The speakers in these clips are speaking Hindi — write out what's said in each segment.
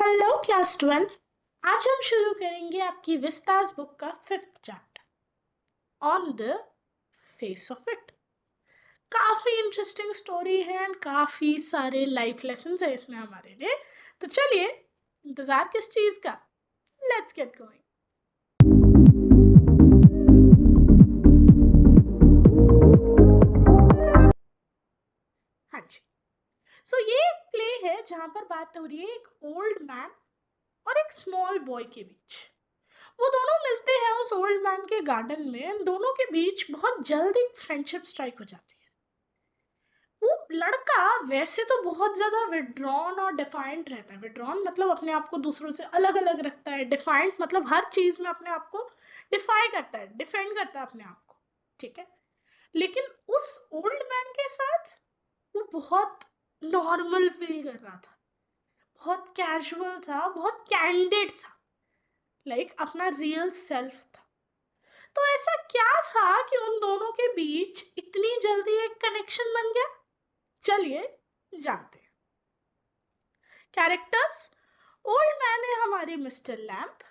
Hello class 12। आज हम शुरू करेंगे आपकी विस्तास बुक का 5th chapter on the face of it. काफी इंटरेस्टिंग स्टोरी है एंड काफी सारे लाइफ लेसन्स है इसमें हमारे लिए। तो चलिए, इंतजार किस चीज का, लेट्स गेट गोइंग। हाँ जी, सो ये एक प्ले है जहां पर बात हो रही है एक ओल्ड मैन और एक स्मॉल बॉय के बीच। वो दोनों मिलते हैं उस ओल्ड मैन के गार्डन में। दोनों के बीच बहुत जल्दी फ्रेंडशिप स्ट्राइक हो जाती है। वो लड़का वैसे तो बहुत ज्यादा विड्रॉन और डिफाइंट रहता है। विड्रॉन मतलब अपने आप को दूसरों से अलग अलग रखता है। डिफाइंट मतलब हर चीज में अपने आप को डिफाई करता है, डिफेंड करता है अपने आप को। ठीक है, लेकिन उस ओल्ड मैन के साथ वो बहुत नॉर्मल फील कर रहा था, बहुत कैजुअल था, बहुत कैंडिड था, लाइक अपना रियल सेल्फ था। तो ऐसा क्या था कि उन दोनों के बीच इतनी जल्दी एक कनेक्शन बन गया? चलिए जानते हैं। कैरेक्टर्स, ओल्ड मैन है हमारे मिस्टर लैम्प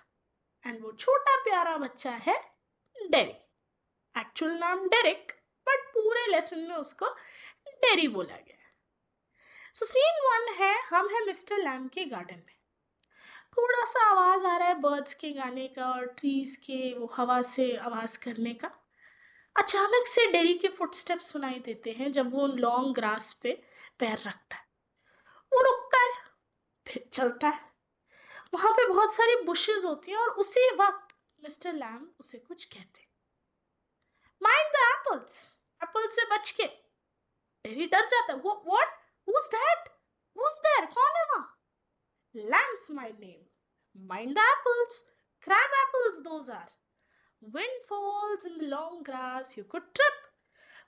एंड वो छोटा प्यारा बच्चा है डेरी। एक्चुअल नाम डेरिक, बट पूरे लेसन में उसको डेरी बोला गया। सो सीन 1 है, हम है मिस्टर लैम्प के गार्डन में। थोड़ा सा आवाज आ रहा है बर्ड्स के गाने का और ट्रीज के वो हवा से आवाज करने का। अचानक से डेरी के फुटस्टेप्स सुनाई देते हैं। जब वो लॉन्ग ग्रास पे पैर रखता है, वो रुकता है, फिर चलता है। वहां पे बहुत सारी बुशेस होती हैं और उसी वक्त मिस्टर लैम उसे कुछ कहते हैं, माइंड द एप्पल्स, एप्पल से बच के। डेरी डर जाता है। What, who is that, who is there, कौन है वहां? Lamb's my name, mind the apples, crab apples those are, wind falls in the long grass you could trip।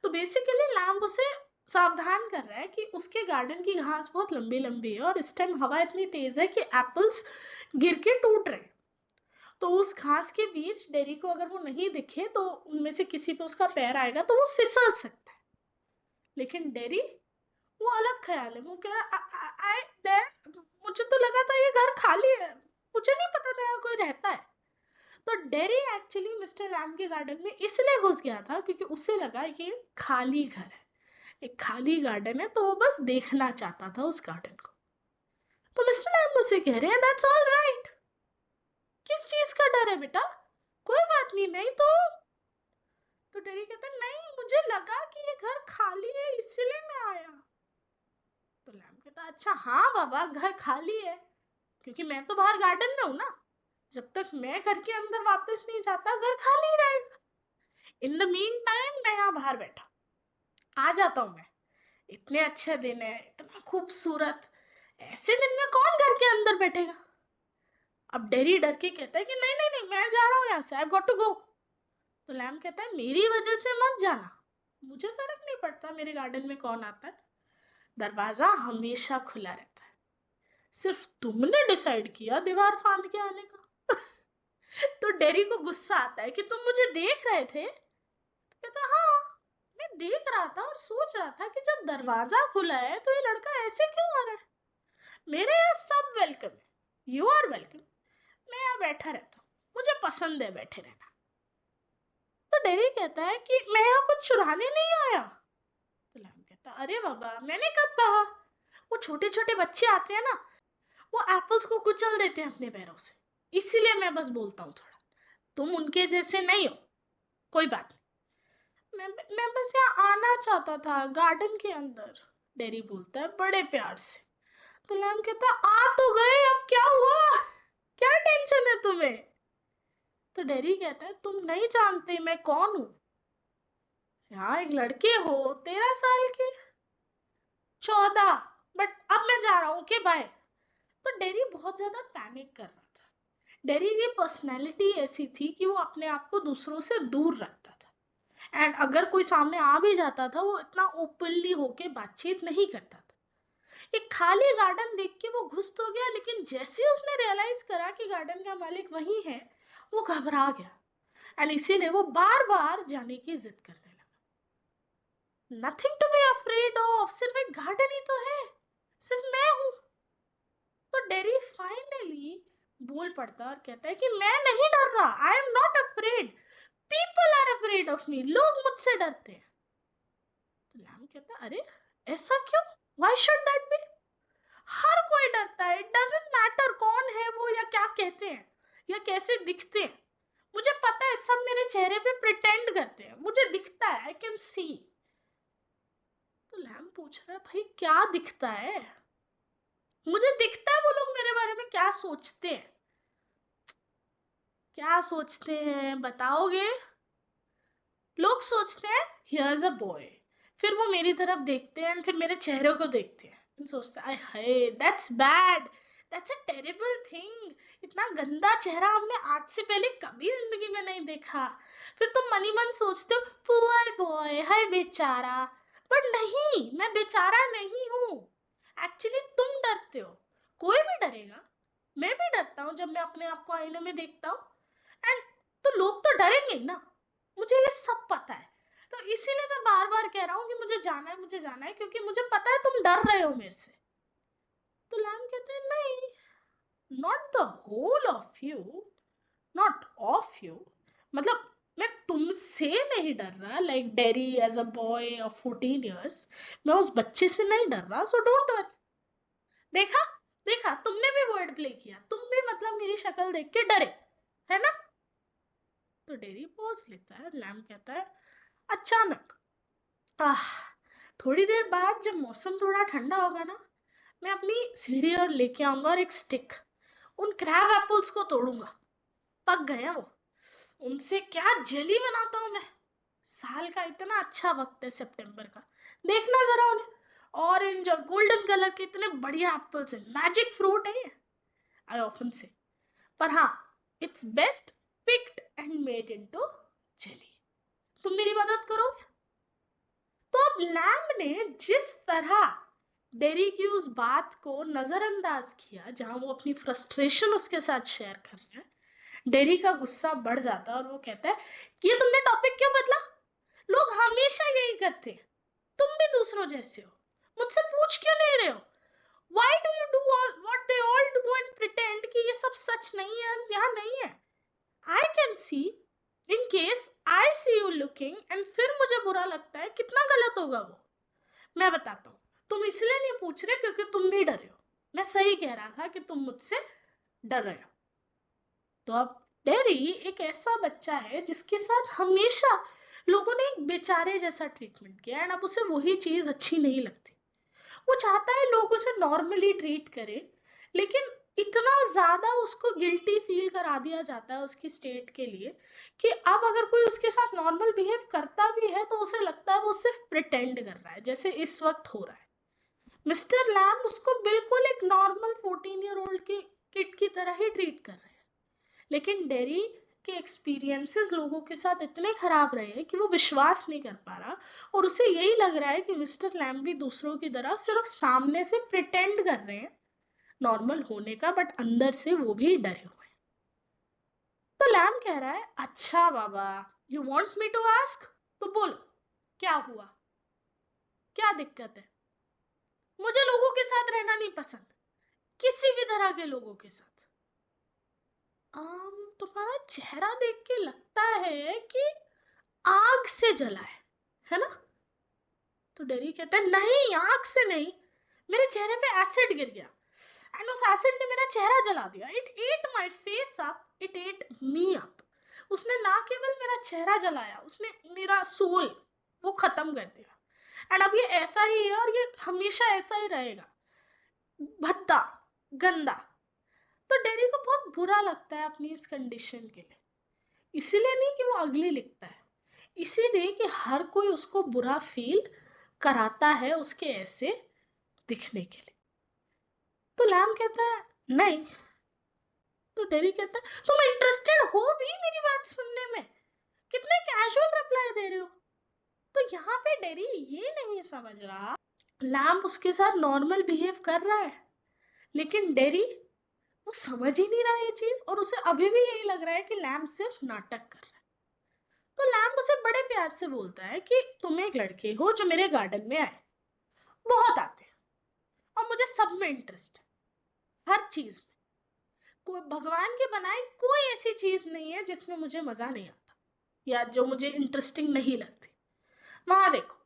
तो बेसिकली लैम्प उसे सावधान कर रहा है कि उसके गार्डन की घास बहुत लंबी लंबी है और इस टाइम हवा इतनी तेज है कि एप्पल्स गिर के टूट रहे। तो उस घास के बीच डेरी को अगर वो नहीं दिखे तो उनमें से किसी पे उसका पैर आएगा तो वो फिसल सकता है। लेकिन डेरी, वो अलग ख्याल है। वो कह रहा आई देयर, मुझे तो लगा था ये घर खाली है, मुझे नहीं पता था यहाँ कोई रहता है। तो डेरी एक्चुअली मिस्टर लैम के गार्डन में इसलिए घुस गया था क्योंकि उसे लगा कि ये खाली घर है, एक खाली गार्डन है, तो वो बस देखना चाहता था उस गार्डन को। तो मिस्टर लैम उसे कह रहे हैं दैट्स ऑल राइट, किस चीज का डर है बेटा, कोई बात नहीं, मैं ही तो हूं। तो डेरी कहता है नहीं, मुझे लगा कि ये घर खाली है इसलिए मैं आया। तो लैम कहता अच्छा हाँ बाबा, घर खाली है क्योंकि मैं तो बाहर गार्डन में हूं ना। जब तक मैं घर के अंदर वापस नहीं जाता घर खाली रहेगा। इन द मीन टाइम मैं यहाँ बाहर बैठा, आ जाता हूँ मैं। इतने अच्छे दिन है, इतना खूबसूरत, ऐसे दिन में कौन घर के अंदर बैठेगा? अब डेरी डर के कहता है कि नहीं नहीं नहीं, मैं जा रहा हूँ यहाँ से, आई गॉट टू गो। तो लैम कहता है मेरी वजह से मत जाना, मुझे फर्क नहीं पड़ता मेरे गार्डन में कौन आता है, दरवाजा हमेशा खुला रहता है, सिर्फ तुमने डिसाइड किया दीवार फांद के आने का। तो डेरी को गुस्सा आता है कि तुम मुझे देख रहे थे? कहता हाँ, मैं देख रहा था और सोच रहा था कि जब दरवाजा खुला है तो ये लड़का ऐसे क्यों आ रहा है। मेरे यहाँ सब वेलकम है, यू आर वेलकम, मैं यहाँ बैठा रहता हूँ, मुझे पसंद है बैठे रहना। तो डेरी कहता है कि मैं यहाँ कुछ चुराने नहीं आया। तो लैम कहता अरे बाबा, मैंने कब कहा, वो छोटे छोटे बच्चे आते हैं ना, वो एप्पल्स को कुचल देते हैं अपने पैरों से, इसीलिए मैं बस बोलता हूँ थोड़ा, तुम उनके जैसे नहीं हो, कोई बात नहीं, मैं बस यहाँ आना चाहता था गार्डन के अंदर। डेरी बोलता है बड़े प्यार से। तो लैम कहता आ तो गए, अब क्या हुआ, क्या टेंशन है तुम्हें? तो डेरी कहता है तुम नहीं जानते मैं कौन हूं। यहाँ एक लड़के हो 13 साल के, 14, बट अब मैं जा रहा हूँ, ओके बाय। तो डेरी बहुत ज्यादा पैनिक कर रहा था। डेरी की पर्सनैलिटी ऐसी थी कि वो अपने आप को दूसरों से दूर रखता था एंड अगर कोई सामने आ भी जाता था वो इतना ओपनली होके बातचीत नहीं करता था। एक खाली गार्डन देख के वो घुस तो गया, लेकिन जैसे ही उसने रियलाइज करा कि गार्डन का मालिक वही है, वो घबरा गया एंड इसीलिए वो बार बार जाने की जिद करने लगा। Nothing to be afraid of, सिर्फ एक गार्डन ही तो है, सिर्फ मैं हूं। तो डेरी फाइनली बोल पड़ता है और कहता है कि मैं नहीं डर रहा, I am not afraid, people are afraid of me, लोग मुझसे डरते हैं। तो लैम कहता है अरे ऐसा क्यों, व्हाई शुड दैट बी, हर कोई डरता है, इट डजंट मैटर कौन है वो या क्या कहते हैं या कैसे दिखते हैं, मुझे पता है सब मेरे चेहरे पे प्रिटेंड करते हैं, मुझे दिखता है, आई कैन सी। तो लैम पूछ रहा है भाई क्या दिखता है, मुझे दिखता है वो लोग मेरे बारे में क्या सोचते हैं, क्या सोचते हैं बताओगे? लोग सोचते हैं हियर्स अ बॉय, फिर वो मेरी तरफ देखते हैं, फिर मेरे चेहरे को देखते हैं, सोचते हैं हाय that's bad, that's a terrible thing, इतना गंदा चेहरा हमने आज से पहले कभी जिंदगी में नहीं देखा। फिर तुम मनी मन सोचते हो पुअर बॉय, हाय बेचारा, बट नहीं, मैं बेचारा नहीं हूँ, एक्चुअली तुम डरते हो, कोई भी डरेगा, मैं भी डरता हूँ जब मैं अपने आप को आईने में देखता हूँ, एंड तो लोग तो डरेंगे ना, मुझे ये सब पता है, तो इसीलिए मैं बार बार कह रहा हूँ कि मुझे जाना है, मुझे जाना है, क्योंकि मुझे पता है तुम डर रहे हो मेरे से। तो लैम कहते हैं नहीं, not the whole of you, not of you, मतलब मैं तुमसे नहीं डर रहा, like Derry as a boy of 14 years, मैं उस बच्चे से नहीं डर रहा, सो डोंट वरी। देखा, देखा तुमने भी वर्ड प्ले किया, तुम भी मतलब मेरी शक्ल देख के डरे, है ना? तो डेरी पॉज लेता है, लैम कहता है अचानक आह, थोड़ी देर बाद जब मौसम थोड़ा ठंडा होगा ना, मैं अपनी सीढ़ी और लेके आऊंगा और एक स्टिक, उन क्रैब एप्पल्स को तोड़ूंगा, पक गए हैं वो, उनसे क्या जेली बनाता हूँ मैं, साल का इतना अच्छा वक्त है सितंबर का, देखना जरा उन्हें, ऑरेंज और गोल्डन कलर के इतने बढ़िया एप्पल्स हैं, मैजिक फ्रूट है ये, आई ऑफन से, पर हाँ it's best picked and made into jelly, तुम मेरी मदद करोगे? तो अब लैम्ब ने जिस तरह डेरी की उस बात को नजरअंदाज किया, जहां वो अपनी फ्रस्ट्रेशन उसके साथ शेयर कर रहे हैं, डेरी का गुस्सा बढ़ जाता है और वो कहता है कि ये तुमने टॉपिक क्यों बदला, लोग हमेशा यही करते हैं, तुम भी दूसरों जैसे हो, मुझसे पूछ क्यों नहीं रहे हो, why do you do all what they all do and pretend कि ये सब सच नहीं है, यहाँ नहीं है, I can see in case I see you looking, and फिर मुझे बुरा लगता है, कितना गलत होगा वो, मैं बताता हूँ, तुम इसलिए नहीं पूछ रहे क्योंकि तुम भी डरे हो, मैं सही कह रहा था कि तुम मुझसे डर रहे हो। तो अब डेरी एक ऐसा बच्चा है जिसके साथ हमेशा लोगों ने एक बेचारे जैसा ट्रीटमेंट किया, एंड अब उसे वही चीज अच्छी नहीं लगती, वो चाहता है लोग उसे नॉर्मली ट्रीट करें, लेकिन इतना ज्यादा उसको गिल्टी फील करा दिया जाता है उसकी स्टेट के लिए कि अब अगर कोई उसके साथ नॉर्मल बिहेव करता भी है तो उसे लगता है वो सिर्फ प्रिटेंड कर रहा है, जैसे इस वक्त हो रहा है। मिस्टर लैम उसको बिल्कुल एक नॉर्मल 14-year-old की किड की तरह ही ट्रीट कर रहे हैं, लेकिन डेरी के एक्सपीरियंसेस लोगों के साथ इतने खराब रहे हैं कि वो विश्वास नहीं कर पा रहा, और उसे यही लग रहा है कि मिस्टर लैम भी दूसरों की तरह सिर्फ सामने से प्रिटेंड कर रहे हैं नॉर्मल होने का, बट अंदर से वो भी डरे हुए हैं। तो लैम कह रहा है अच्छा बाबा, you want me to ask, तो बोलो क्या हुआ, क्या दिक्कत है? मुझे लोगों के साथ रहना नहीं पसंद, किसी भी तरह के लोगों के साथ। तुम्हारा चेहरा देख के लगता है कि आग से जला है ना? तो डेरी कहता है नहीं, आग से नहीं, मेरे चेहरे पे एसिड गिर गया, एंड उस एसिड ने मेरा चेहरा जला दिया, it at my face up, it at me up, उसने ना केवल मेरा चेहरा जलाया, उसने मेरा सोल वो खत्म कर दिया, एंड अब ये ऐसा ही है और ये हमेशा ऐसा ही रहेगा, भद्दा, गंदा। तो डेरी को बहुत बुरा लगता है अपनी इस कंडीशन के लिए, इसीलिए नहीं कि वो अगली लिखता है, इसीलिए कि हर कोई उसको बुरा फील कराता है उसके ऐसे दिखने के लिए। तो लैम कहता है नहीं, तो डेरी कहता है तुम इंटरेस्टेड हो भी मेरी बात सुनने में, कितने कैजुअल रिप्लाई दे रहे हो। तो यहाँ पे डेरी ये नहीं समझ रहा, लैम उसके साथ नॉर्मल बिहेव कर रहा है, लेकिन डेरी वो समझ ही नहीं रहा ये चीज, और उसे अभी भी यही लग रहा है कि लैम सिर्फ नाटक कर रहा है। तो लैम्ब उसे बड़े प्यार से बोलता है कि तुम एक लड़के हो जो मेरे गार्डन में आए, बहुत आते हैं और मुझे सब में इंटरेस्ट है, हर चीज में। कोई भगवान के बनाए कोई ऐसी चीज नहीं है जिसमें मुझे मजा नहीं आता या जो मुझे इंटरेस्टिंग नहीं लगती। वहां देखो,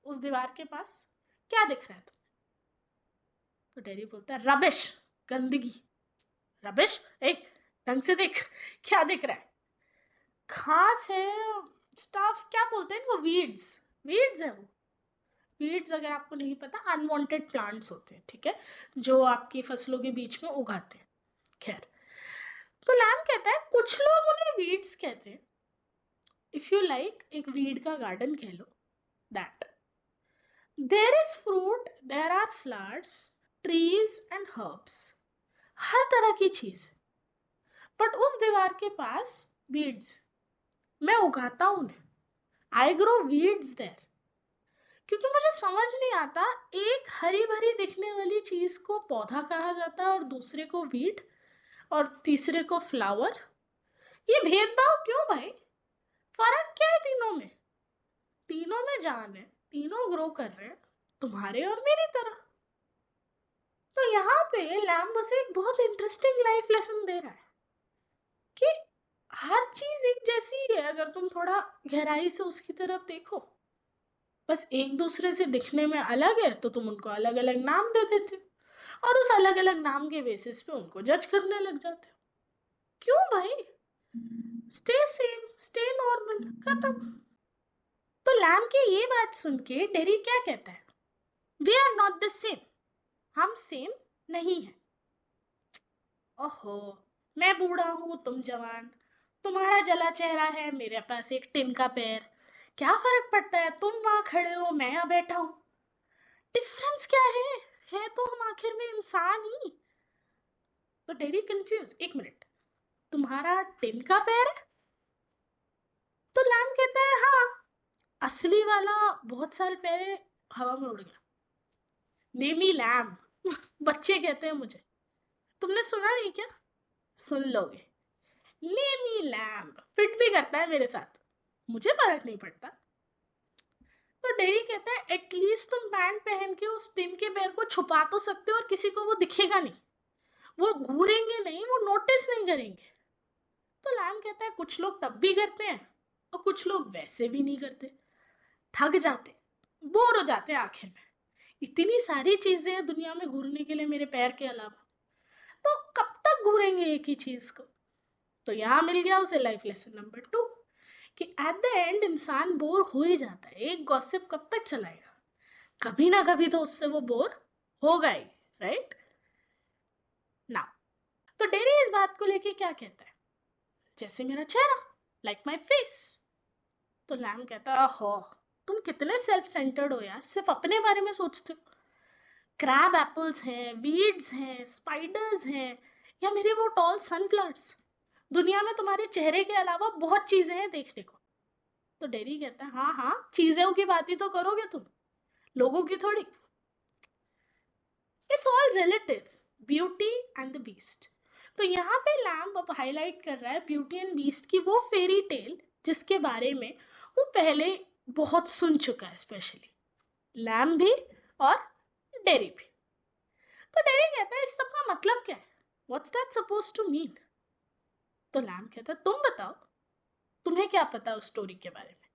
उस दीवार के पास क्या दिख रहा है तुम्हें? तो टेरी बोलता है रबिश, गंदगी। रबिश? ए, ढंग से देख, क्या दिख रहा है? घास है, स्टाफ, क्या बोलते हैं इनको, वीड्स। वीड्स है वो। वीड्स, अगर आपको नहीं पता, अनवांटेड प्लांट्स होते हैं, ठीक है, जो आपकी फसलों के बीच में उगाते हैं। खैर, तो लैम कहता है कुछ लोग उन्हें वीड्स कहते हैं। इफ यू लाइक, एक वीड का गार्डन कह लो, that. There is fruit, there are flowers, trees and herbs. हर तरह की चीज। बट उस दीवार के पास वीड्स, मैं उगाता हूं उन्हें। I grow weeds there. क्योंकि मुझे समझ नहीं आता, एक हरी भरी दिखने वाली चीज को पौधा कहा जाता है और दूसरे को वीड और तीसरे को फ्लावर। ये भेदभाव क्यों भाई? फर्क क्या है तीनों में? तीनों में जान है, तीनों ग्रो कर रहे हैं, तुम्हारे और मेरी तरह। तो यहाँ पे लैम्ब उसे एक बहुत इंटरेस्टिंग लाइफ लेसन दे रहा है कि हर चीज एक जैसी ही है अगर तुम थोड़ा गहराई से उसकी तरफ देखो। बस एक दूसरे से दिखने में अलग है तो तुम उनको अलग अलग नाम दे देते हो और उस अलग अलग नाम के बेसिस पे उनको जज करने लग जाते हो। क्यों भाई? स्टे सेम, स्टे नॉर्मल, खत्म। तो लैम की ये बात सुन के डेरी क्या कहता है? We are not the same. हम सेम नहीं है। ओहो, मैं बूढ़ा हूं तुम जवान, तुम्हारा जला चेहरा है, मेरे पास एक टिन का पैर। क्या फर्क पड़ता है, तुम वहां खड़े हो, मैं यहाँ बैठा हूं। डिफरेंस क्या है तो हम आखिर में इंसान ही। तो डेरी कंफ्यूज, एक मिनट, तुम्हारा टिन का पैर है? तो लैम कहता है हाँ, असली वाला बहुत साल पहले हवा में उड़ गया। नेमी लैम। बच्चे कहते हैं मुझे, तुमने सुना नहीं क्या? सुन लोगे। लेमी लैम्ब फिट भी करता है मेरे साथ, मुझे फर्क नहीं पड़ता। तो डेरी कहता है एटलीस्ट तुम पैंट पहन के उस टिन के पैर को छुपा तो सकते हो और किसी को वो दिखेगा नहीं, वो घूरेंगे नहीं, वो नोटिस नहीं करेंगे। तो लैम कहता है कुछ लोग तब भी करते हैं और कुछ लोग वैसे भी नहीं करते। थक जाते, बोर हो जाते हैं आखिर में। इतनी सारी चीजें हैं दुनिया में घूरने के लिए मेरे पैर के अलावा, तो कब तक घूरेंगे एक ही चीज को? तो यहाँ मिल गया उसे लाइफ लेसन नंबर 2 कि एट द एंड इंसान बोर हो ही जाता है। एक गॉसिप कब तक चलाएगा? कभी ना कभी तो उससे वो बोर होगा ही, राइट ना? तो डेरी इस बात को लेके क्या कहता है? जैसे मेरा चेहरा, लाइक माई फेस। तो लैम कहता है हो, तुम कितने सेल्फ सेंटर्ड हो यार, सिर्फ अपने बारे में सोचते हो। क्रैब एप्पल्स हैं, वीड्स हैं, स्पाइडर्स हैं, या मेरे वो टॉल सनफ्लावर्स। दुनिया में तुम्हारे चेहरे के अलावा बहुत चीजें हैं देखने को। तो डेरी कहता है हाँ हाँ, चीजों की बात ही तो करोगे तुम, लोगों की थोड़ी। It's all relative, beauty and the beast. तो यहाँ पे लैम्ब अब हाईलाइट कर रहा है ब्यूटी एंड बीस्ट की वो फेरी टेल जिसके बारे में वो पहले बहुत सुन चुका है, स्पेशली लैम्ब भी और डेरी भी। तो डेरी कहता है इस सब का मतलब क्या है, what's that suppose to mean? तो लैम्ब कहता है तुम बताओ, तुम्हें क्या पता उस स्टोरी के बारे में?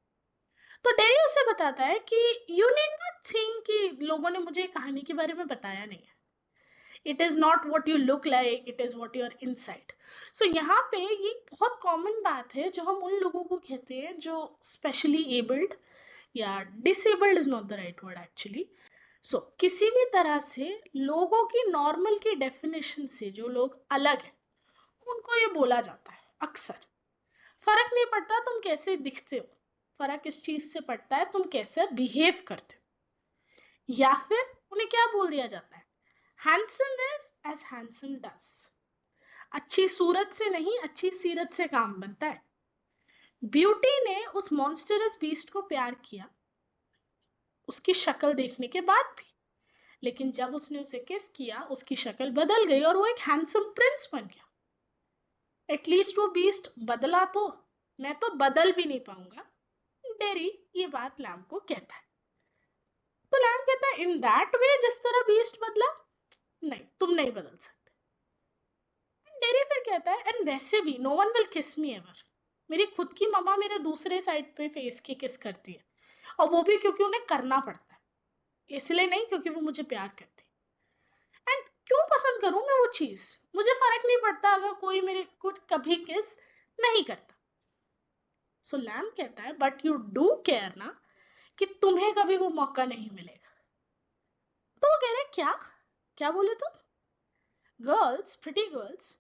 तो डेरी उसे बताता है कि यू नीड नॉट थिंक कि लोगों ने मुझे कहानी के बारे में बताया नहीं है। It is not what you look like, it is what you're inside. So यहाँ पे ये बहुत कॉमन बात है जो हम उन लोगों को कहते हैं जो स्पेशली एबल्ड, या disabled is not the right word actually. So किसी भी तरह से लोगों की नॉर्मल की डेफिनेशन से जो लोग अलग हैं उनको ये बोला जाता है अक्सर। फर्क नहीं पड़ता तुम कैसे दिखते हो, फर्क इस चीज से पड़ता है तुम कैसे बिहेव करते हो। या फिर उन्हें क्या बोल दिया जाता है, handsome is as handsome does. अच्छी सूरत से नहीं, अच्छी सीरत से काम बनता है। ब्यूटी ने उस मॉन्स्टरस बीस्ट को प्यार किया उसकी शक्ल देखने के बाद भी, लेकिन जब उसने उसे किस किया उसकी शक्ल बदल गई और वो एक हैंडसम प्रिंस बन गया। एटलीस्ट वो बीस्ट बदला तो, मैं तो बदल भी नहीं पाऊंगा। डेरी ये बात लैम को कहता है। तो लैम कहता है इन दैट वे, जिस तरह बीस्ट बदला, नहीं तुम नहीं बदल सकते। कहता है एंड वैसे भी नो वन विल किस मी एवर, मेरी खुद की मम्मा मेरे दूसरे साइड पे फेस की किस करती है, और वो भी क्योंकि उन्हें करना पड़ता है, इसलिए नहीं क्योंकि वो मुझे प्यार करती। एंड क्यों पसंद करूं मैं वो चीज, मुझे फर्क नहीं पड़ता अगर कोई मेरे को कभी किस नहीं करता। सो लैम कहता है बट यू डू केयर ना, कि तुम्हें कभी वो मौका नहीं मिलेगा। तो वो कह रहे क्या, क्या बोले तुम? गर्ल्स, प्रिटी गर्ल्स,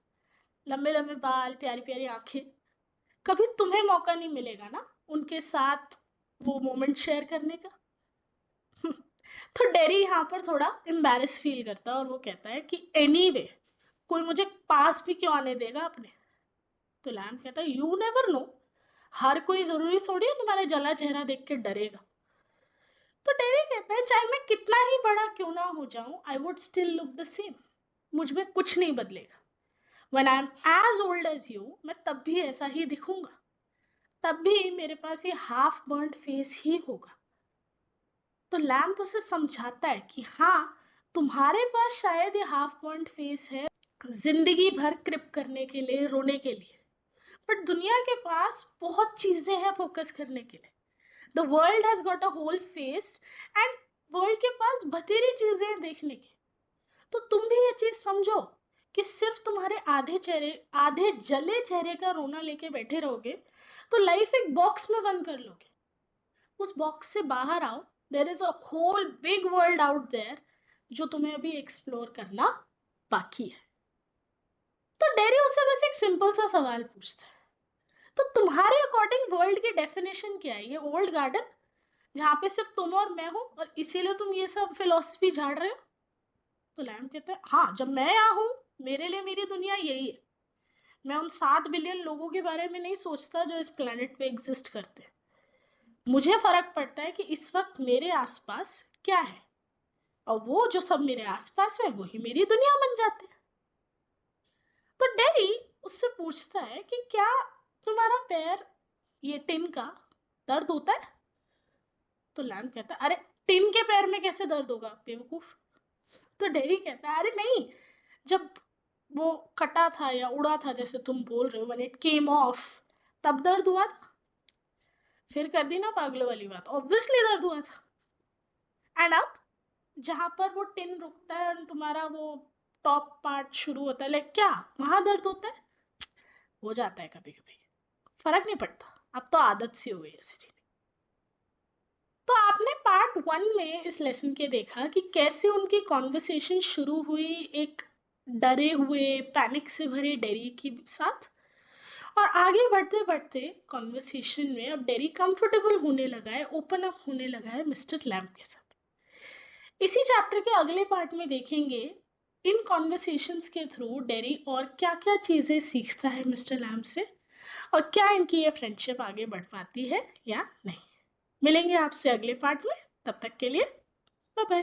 लंबे लंबे बाल, प्यारी प्यारी आंखें, कभी तुम्हें मौका नहीं मिलेगा ना उनके साथ वो मोमेंट शेयर करने का। तो डेरी यहाँ पर थोड़ा एम्बैरेस फील करता है और वो कहता है कि एनीवे कोई मुझे पास भी क्यों आने देगा अपने। तो लैम कहता है यू नेवर नो, हर कोई जरूरी थोड़ी है तुम्हारा जला चेहरा देख के डरेगा। तो डेरी कहता है चाहे मैं कितना ही बड़ा क्यों ना हो जाऊं, I would still look the same, मुझ में कुछ नहीं बदलेगा। When I am as old as you, मैं तब भी ऐसा ही दिखूंगा, तब भी मेरे पास ये हाफ बर्न्ड फेस ही होगा। तो लैम्प उसे समझाता है कि हाँ, तुम्हारे पास शायद ये हाफ बर्न्ड फेस है जिंदगी भर क्रिप करने के लिए, रोने के लिए, बट दुनिया के पास बहुत चीजें हैं फोकस करने के लिए। The world has got a whole face and world के पास बथेरी चीजें हैं देखने की। तो तुम भी ये चीज समझो कि सिर्फ तुम्हारे आधे चेहरे, आधे जले चेहरे का रोना लेके बैठे रहोगे तो लाइफ एक बॉक्स में बंद कर लोगे। उस बॉक्स से बाहर आओ, there is a whole big world out there जो तुम्हें अभी एक्सप्लोर करना बाकी है। तो डेरी उससे बस एक सिंपल सा सवाल पूछता है, तो तुम्हारे अकॉर्डिंग वर्ल्ड की डेफिनेशन क्या है? ये ओल्ड गार्डन जहाँ पे सिर्फ तुम और मैं हूं और इसीलिए तुम ये सब फिलोसफी झाड़ रहे हो? तो लैम कहता है हाँ, जब मैं यहाँ हूं मेरे लिए मेरी दुनिया यही है। मैं उन 7 बिलियन लोगों के बारे में नहीं सोचता जो इस प्लेनेट पे एग्जिस्ट करते हैं। मुझे फर्क पड़ता है कि इस वक्त मेरे आसपास क्या है, और वो जो सब मेरे आसपास है वही मेरी दुनिया बन जाते हैं। तो डेरी उससे पूछता है कि क्या तुम्हारा पैर, ये टिन का, दर्द होता है? तो लैम कहता है अरे टिन के पैर में कैसे दर्द होगा बेवकूफ। तो डेरी कहता है अरे नहीं, जब वो कटा था या उड़ा था जैसे तुम बोल रहे हो, व्हेन इट केम ऑफ, तब दर्द हुआ था। फिर कर दी ना पागलों वाली बात, ऑब्वियसली दर्द हुआ था। एंड अब जहां पर वो टिन रुकता है और तुम्हारा वो टॉप पार्ट शुरू होता है, लाइक क्या वहां दर्द होता है? हो जाता है कभी कभी, फर्क नहीं पड़ता, अब तो आदत सी हो गई ऐसी चीज। तो आपने पार्ट 1 में इस लेसन के देखा कि कैसे उनकी कॉन्वर्सेशन शुरू हुई एक डरे हुए, पैनिक से भरे डेरी के साथ, और आगे बढ़ते बढ़ते कॉन्वर्सेशन में अब डेरी कंफर्टेबल होने लगा है, ओपन अप होने लगा है मिस्टर लैम्प के साथ। इसी चैप्टर के अगले पार्ट में देखेंगे इन कॉन्वर्सेशंस के थ्रू डेरी और क्या क्या चीज़ें सीखता है मिस्टर लैम्प से, और क्या इनकी ये फ्रेंडशिप आगे बढ़ पाती है या नहीं। मिलेंगे आपसे अगले पार्ट में, तब तक के लिए बाय बाय।